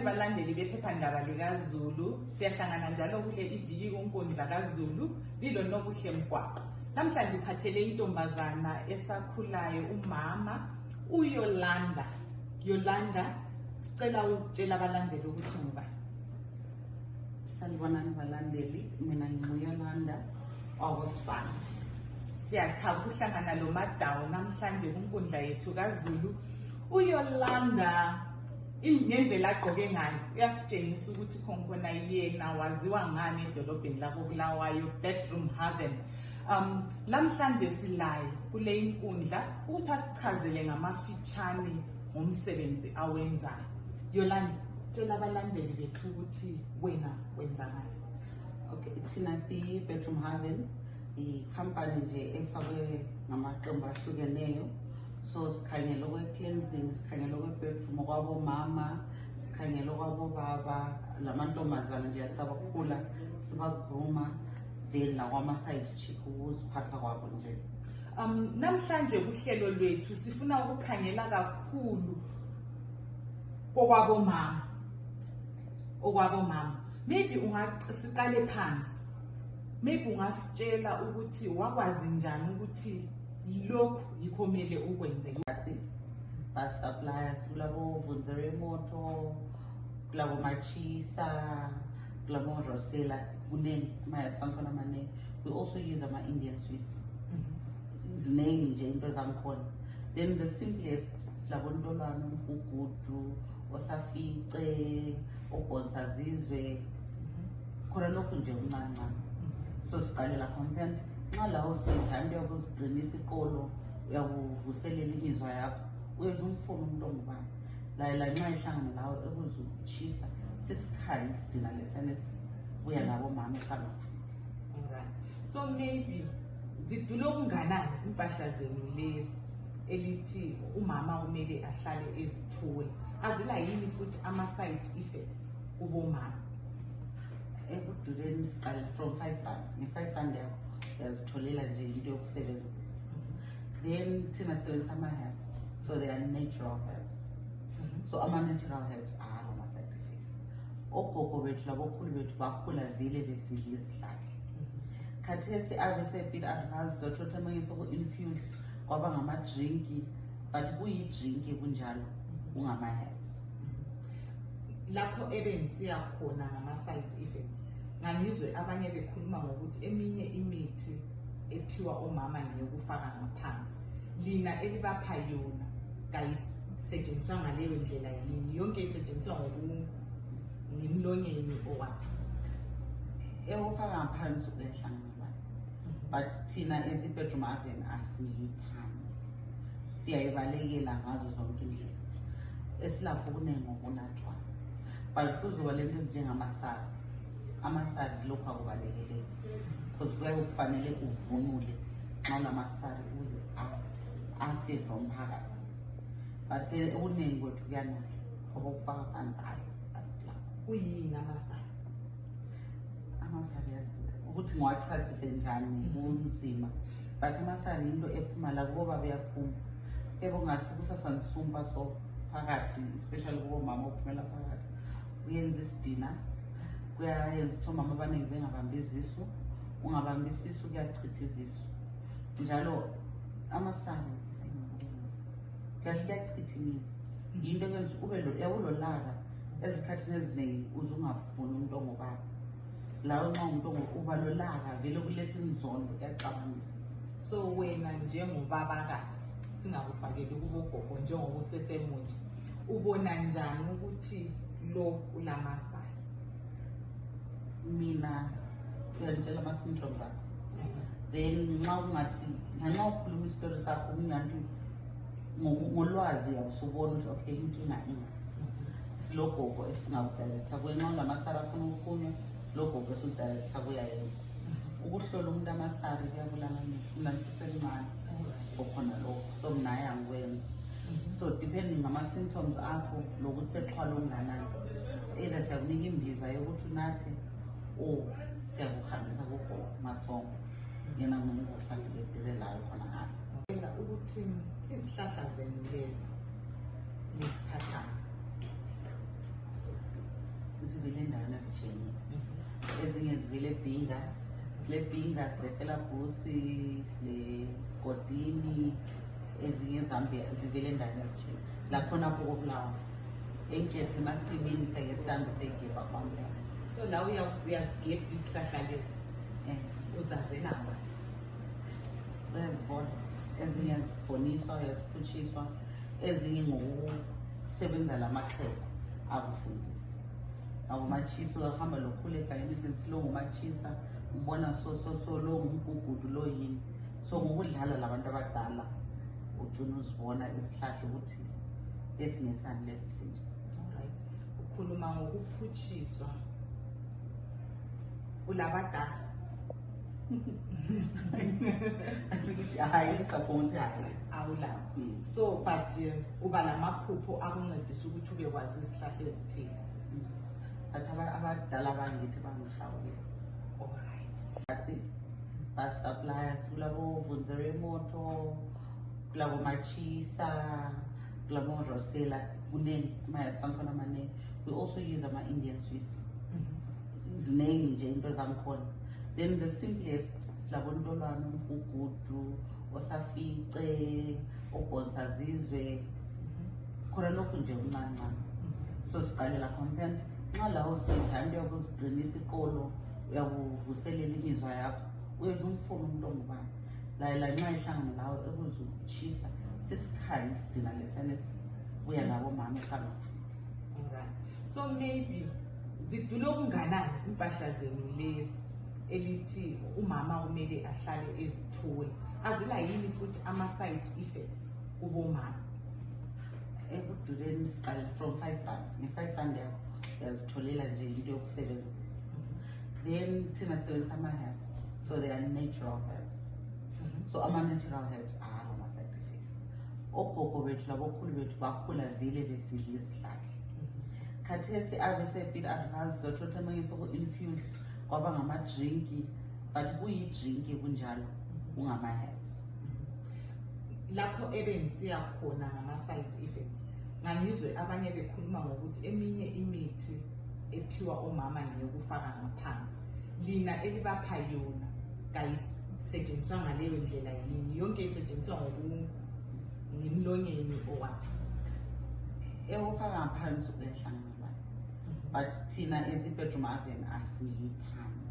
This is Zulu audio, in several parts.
balandeli bephephandaba likaZulu, siyahlangana njalo kule iviki Kunkundla kaZulu, lilo nobuhle mgwaqo. Namhlanje ngiphathele intombazana esakhulayo, umama uYolanda. Yolanda, sicela ukutshela abalandeli ukuthi ngubani. Sanibonani balandeli, mina ngiyoLanda okwesifana. Siyathaba ukuhlangana lo madawu namhlanje kunkundla yethu kaZulu. uYolanda ngendlela agqoke ngayo uyasitshengisa ukuthi khona yena waziwa ngani edolobheni lako Bulawayo, bedroom haven. Namhlanje silayo kule inkundla ukuthi asichazele ngamafitshane ngomsebenzi awenzayo. Yolanda, tshela abalandeli bethu ukuthi wena wenza ngani. Okay, thina yiBedroom haven, inkampani nje efakwe ngamaqembu ahlukeneyo. So sikhangela okwe-cleansing, sikhangela okwe-bedroom okwabomama, sikhangela okwabobaba, lamantombazana nje asabakhula, sibagruma, then nakwama-side chick ukuziphatha kwabo nje. Namhlanje kuhlelo lwethu sifuna ukukhangela kakhulu okwabomama. Maybe ungasiqale phansi. Maybe ungasitshela ukuthi wakwazi njani ukuthi lokhu yikho mele ukwenze. Basakhulayo, kulabo vunzera emoto, kulabo machisa, kulabo rosela, kuneni mayatsantshona maningi. We also use ama-Indian sweets. Ziningi nje into zangikhona. Then the simplest silabo ntolwana, ugudu, osafice, obhonsazizwe, khona lokhu nje uncancane. So siqalela content. Nxa lawo sidla into yokuziqinisa iqolo, uyakuvuselela imizwa yakho, uyenza umfuno umuntu ongubani. La nxa ihlangana lawo ekuzushisa sisikhali isidina lesane sibuya nabo mama esangaphansi. Alright. So maybe zidula okunganani impahla zenu lezi elithi umama kumele ahlale ezithola. Azila yini futhi ama-side effects kubomama? Ekuduleni siqala from 5 rand. Nge-5 rand yakho uyazitholela nje into yokusebenzisa. Then thina sisebenzisa ama-herbs, so they are natural herbs. So ama-natural herbs are ama-side effects. Ogogo bethu labokhulu bethu bakhula vele besidla izihlahla. Khathesi abesebhili advanced zothola amanye soku-infused kwaba ngama-drinki, but kuyi-drinki kunjalo kungama-herbs. Lapho ebengisiya khona ngama-side effects, ngangizwe abanye bekhuluma ngokuthi eminye imithi ethiwa omama ngeyokufaka ngaphansi, lina elibapha yona kayisetshenziswa ngaleyo ndlela yini? Yonke isetshenziswa ngomlonyeni owathi eyokufaka ngaphansi uyahlangana, but thina yiBedroom haven asiyithandi, siyayibalekela ngazo zonke indlela. Esilapho kuningi ngokunathwa, but kuzoba lento ezinjengamasari. Amasari lokhu akubalekele, because kuyabe kufanele uvunule nxa unamasari ukuze afe from phakathi. But okuningi kwethu kuyanatha ngoba kufaka phansi asilapho. Kuyini amasari? Amasari ukuthi ngiwachasise njani kunzima, but amasari into ephuma la kubo baba yaphuma. Yebo ngasi kusasansumpa so phakathi, especially kubo mama ophumela phakathi, uyenza isidina, kuyayenza omama abaningi bengabambi izisu, ungabambi isisu kuyachitha izisu. Njalo amasari kahle kuyachitha imizi. Into engenza ube uyawulolaka ezikhathini eziningi uze ungafuni umuntu ongubaba. Lawo nxa umuntu ubalolaka vele kuletha inzondo yacabangisa. So wena njengobabakazi, singakufakeli kubogogo njengoba usesemutsha, ubona njani ukuthi lo ulamasari? Mina uyangitshela ama-symptoms akho, then nxa ungathi nxa ukhuluma isitori sakho kunganti ngolwazi uyabusubona ukuthi okay inkinga ina. Silogogo esingakudirecta kuye nxa ulamasari afuna ukuphunywa, silogogo esiudirecta kuyayena. Ukuhlola umuntu amasari kuyabulala mina ngisesemncane for khona lokho, so naye angikwenzi. So depending ngama-symptoms akho lokuthi sexhwala onganani, either siyakunika imbiza yokuthi unathe or siyakuhambisa kugogo masongo, yena ngumuntu osafiledelelayo khona ngapho. Ukuthi izihlahla zenu lezi nisithathana zivele endaweni ezitshiyeneyo. Ezinye zivele eBhinga, kule Bhinga silefela busi, sigodini, ezinye zivele endaweni ezitshiyeneyo. Lakhona apho koBulawayo. Enkethe emasimini seke sihambe seyigebha kwaMbela. So la uyazigebha izihlahla lezi uzazela ngani? Uyazibona, ezinye ziboniswa, uyaziphutshiswa, ezinye ngokusebenza lamaxhego akufundisa. Awumachisa uyahamba lokhule kanye nithi silongo machisa, ubona so lo ngumgugudu lo yini. So ngokudlala labantu abadala ugcina uzibona isihlahla ukuthi esingesani lesisinje. Alright. Ukhuluma ngokuphutshiswa. Ulabadala. Asithi hayi support hayi. Awulapho. So but uba lamaphupho akuncedisa ukuthi ube kwazi isihlahla ezithile. Sathi abadala bangithi bangihawule. Alright. Bathi basuppliers kulabo vunzere moto, kulabo machisa, kulabo rosela, kuningi amayatsantwana amaningi. We also use Indian sweets. Ziningi nje into zangikhona. Then the simplest silabo ntolwana, umgugudu, osafice, obhonsazizwe, khona lokhu nje umncane. So siqalela content nxa lawo sihambe ukuzigqinisa iqolo uyakuvuselela imizwa yakho uyenza umfuno umuntu ongubani la nxa ihlangana lawo ekuzushisa sesikhali isidina lesane buya nabo mama esalokho. Alright. So maybe zidulo kunganani impahla zenu lezi elithi umama kumele ahlale ezithola azila yini futhi ama side effects kubomama? Ekuduleni siqala from 5 rand nge-5 rand yakho uyazitholela nje into yokusebenzisa. Then thina sisebenzisa ama-herbs, so they are natural herbs. So ama-natural herbs are ama-side effects. Ogogo bethu labokhulu bethu bakhula vele besidla izihlahla. Khathesi abese-bit advanced zothatha manje soku-infused kwaba ngama-drinki, but kuyi-drinki kunjalo kungama-herbs. Lapho ebengisiya khona ngama-side effects ngangizwe abanye bekhuluma ngokuthi eminye imithi ethiwa omama ngeyokufaka ngaphansi lina elibapha yona kayisetshenziswa ngaleyo ndlela yini? Yonke isetshenziswa ngomlonyeni owathi eyokufaka ngaphansi uyahlangana, but thina yiBedroom oven asiyithandi,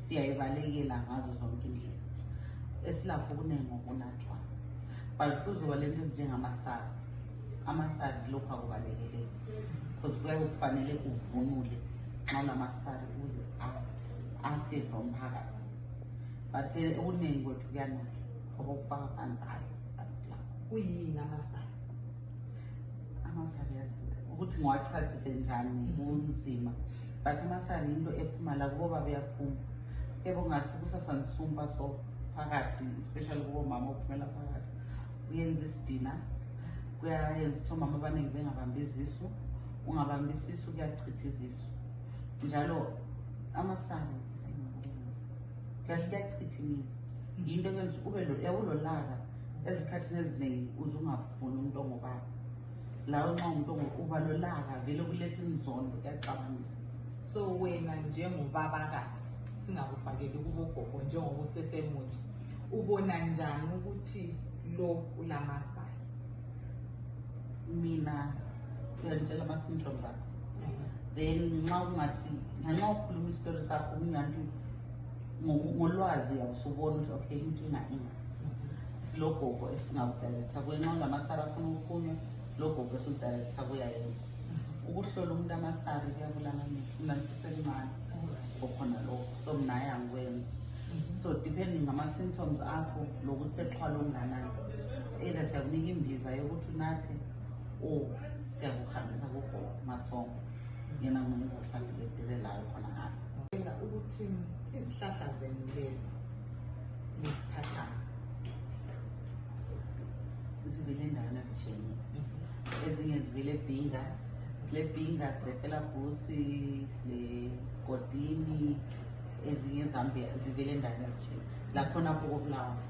siyayibalekela ngazo zonke indlela. Esilapho kuningi ngokunathwa, but kuzoba lento ezinjengamasari. Amasari lokhu akubalekele because kuyabe kufanele uvunule nxa lamasari ukuze afe from phakathi, but okuningi kwethu kuyanathwa ngoba kufaka phansi hayi asilapho. Kuyini amasari? Amasari ukuthi ngiwachasise njani kunzima, but amasari into ephuma la kubo babeyaphuma ebongasi kusasansumpa so phakathi, especially kubo mama ophumela phakathi uyenza isidina, kuyayenza omama abaningi bengabambi izisu, ungabambi isisu kuyachitha izisu. Njalo amasari kuyachitha imizi, yinto ekwenza ube yawulolaka ezikhathini eziningi uze ungafuni umuntu ongubaba. Lawo nxa umuntu uba lolaka vele kuletha inzondo kuyacabangisa. So wena njengobabakazi singakufakeli kubogogo njengoba usesemutsha ubona njani ukuthi lo ulamasari? Mina uyangitshela ama-symptoms akho, then nxa ungathi nxa ukhuluma isitori sakho kunganti ngolwazi uyawusubona ukuthi okay inkinga inga silogogo esingakudirector kuye. Nxa ulamasari afuna ukuphunywa silogogo esiudirector kuyayenza. Ukuhlola umuntu amasari kuyabulala nansiselimali for khona lokho, so mnaye angikwenzi. So depending ngama-symptoms akho lokuthi sexhwala unganani, either siyakunika imbiza yokuthi unathe or siyakuhambisa kugogo masongo yena mwenza safiledelelayo khona ngapho. Ukuthi izihlahla zenu lezi nisithathana zivele endaweni ezitshiyeneyo, ezinye zivele eBhinga, kule Bhinga silefela busi, sigodini, ezinye zivele endaweni ezitshiyeneyo. Lakhona apho koBulawayo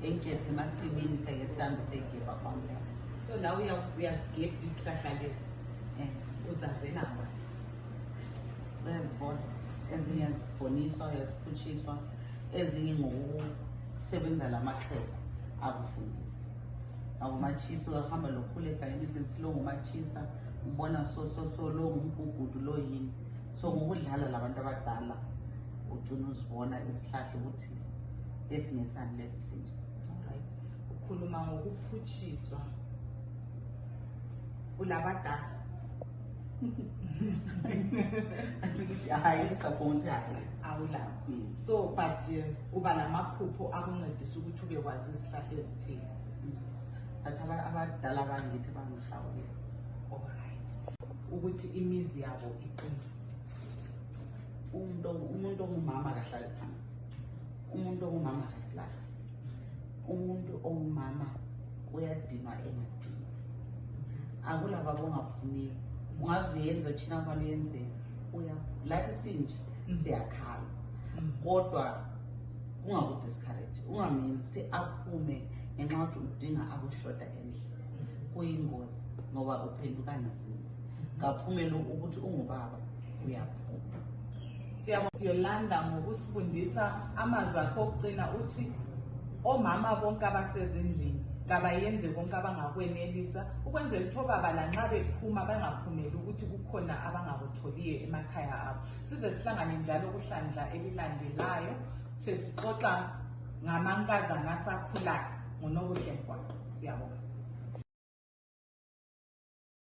enkethe emasimini seke sihambe seyigebha kwaMbela. So la uyazigebha izihlahla lezi uzazela ngani? uyazibona, ezinye yazibhoniswa, yaziphutshiswa, ezinye ngokusebenza lamaxhego akufundisa. Akumachisa uyahamba lokhule kanye nithi lo ngumachisa ubona so lo ngumgugudu lo yini. So ngokudlala labantu abadala ugcina uzibona isihlahla ukuthi esingesani lesi sinje. Alright. Ukhuluma ngokuphutshiswa. Ulabadala. Asithi hayi support hayi. Awulapho. So but uba lamaphupho akuncedisa ukuthi ube kwazi isihlahla ezithile. Sathi abadala bangithi bangihawule. Alright. Ukuthi imizi yabo iqine. Umuntu ongumama akahlali phansi. Umuntu ongumama akahlali. Umuntu ongumama uyadinwa engadinwa. Akulaba bongaphumi. Ungaziyenza thina kwalo yenze. Lathi sinje siyakhala. Kodwa ungaku discourage. Ungamenzi ukuthi aphume ngenxa yokuthi udinga akushoda endle. Kuyingozi ngoba uphenduka ngesimo. Kaphumela ukuthi ungubaba uyaphuma. Yolanda ngokusifundisa amazwi akho okugcina uthi omama bonke abasezindlini kabayenze konke abangakwenelisa ukwenzela ukuthi obaba lanxa bephuma bangaphumeli ukuthi kukhona abangakutholiyo emakhaya abo. Size sihlangane njalo kuhlandla elilandelayo sesixoxa ngamankazana asakhulayo ngonobuhle mgwaqo. Siyabonga.